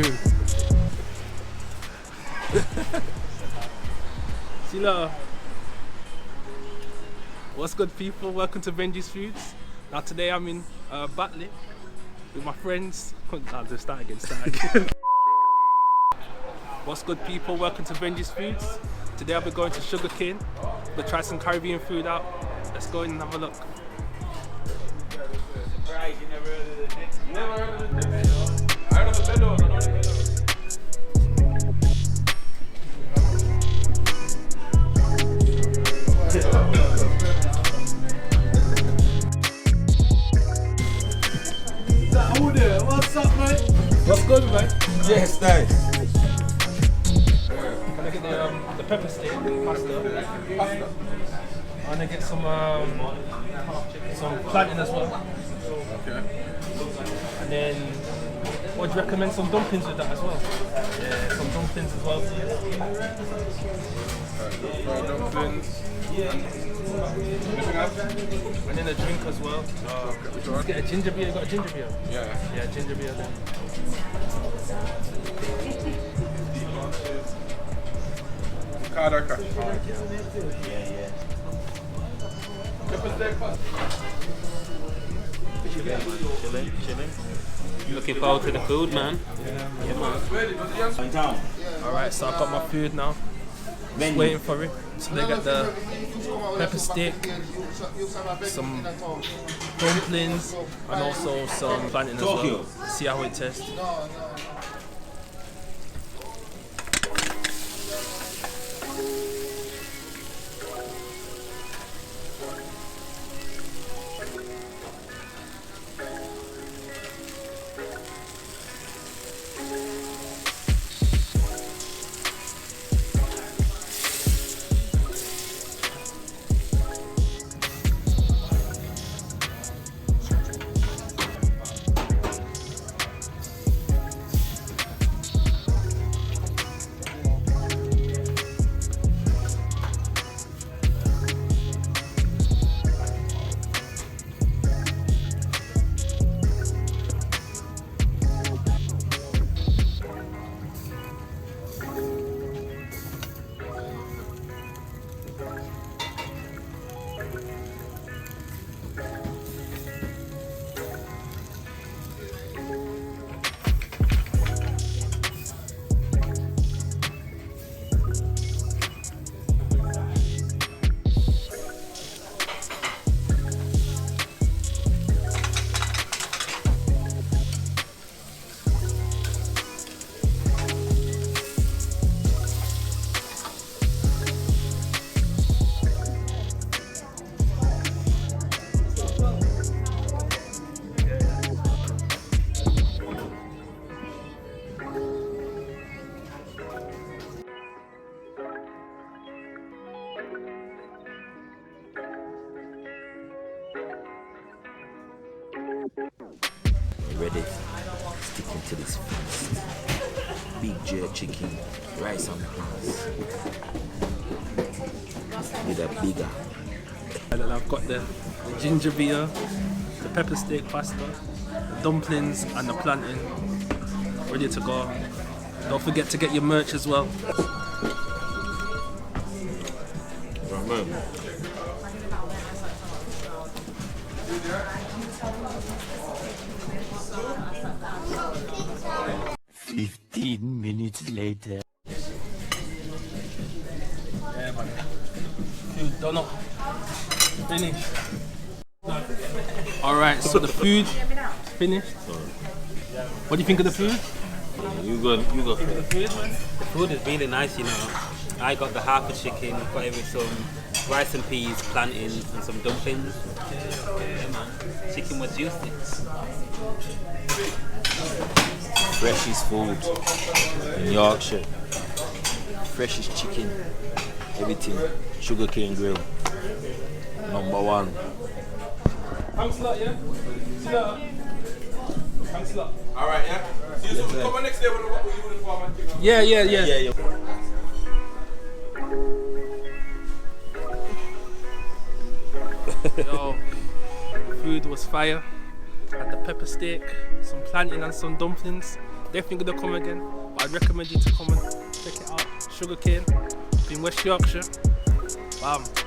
through. See you. What's good, people? Welcome to Benji's Foods. Now today I'm in Batley with my friends. I'll just start again. What's good, people? Welcome to Benji's Foods. Today I'll be going to Sugarcane. We'll try some Caribbean food out. Let's go in and have a look. What's up, mate? What's good, mate? Yes, nice. I'm gonna get the pepper steak, pasta. I'm gonna get some plantain as well. Okay. And then, what do you recommend? Some dumplings with that as well? Yeah, some dumplings as well, please. Dumplings. Anything else? And then a drink as well. Okay, which one? Get a ginger beer. You got a ginger beer? Yeah. Yeah, ginger beer then. Card or cash? Yeah. Chilling. Looking forward to the food, man. Yeah, man. Alright, so I've got my food now. Just waiting for it. So they got the pepper steak, some dumplings, and also some plantain as well. See how it tastes. Ready, sticking to this feast. Big jerk chicken, rice and peas. With a bigger. And then I've got the ginger beer, the pepper steak pasta, the dumplings and the plantain. Ready to go. Don't forget to get your merch as well. Right, 15 minutes later. Yeah, man. Food done up. Finished. Alright, so the food finished. What do you think of the food? You go. The food, man? The food is really nice, you know. I got the half a chicken, got it with some rice and peas, plantain, and some dumplings. Yeah, man. Chicken was juicy. Freshest food in Yorkshire. Freshest chicken. Everything. Sugarcane Grill. #1. Thanks a lot, yeah? See you later. Thanks a lot. Alright, yeah? See you soon. Come on next day with the uniform and thing. Yeah. Yo, food was fire. Had the pepper steak, some plantain and some dumplings. definitely gonna come again. But I'd recommend you to come and check it out. Sugarcane in West Yorkshire. Bam.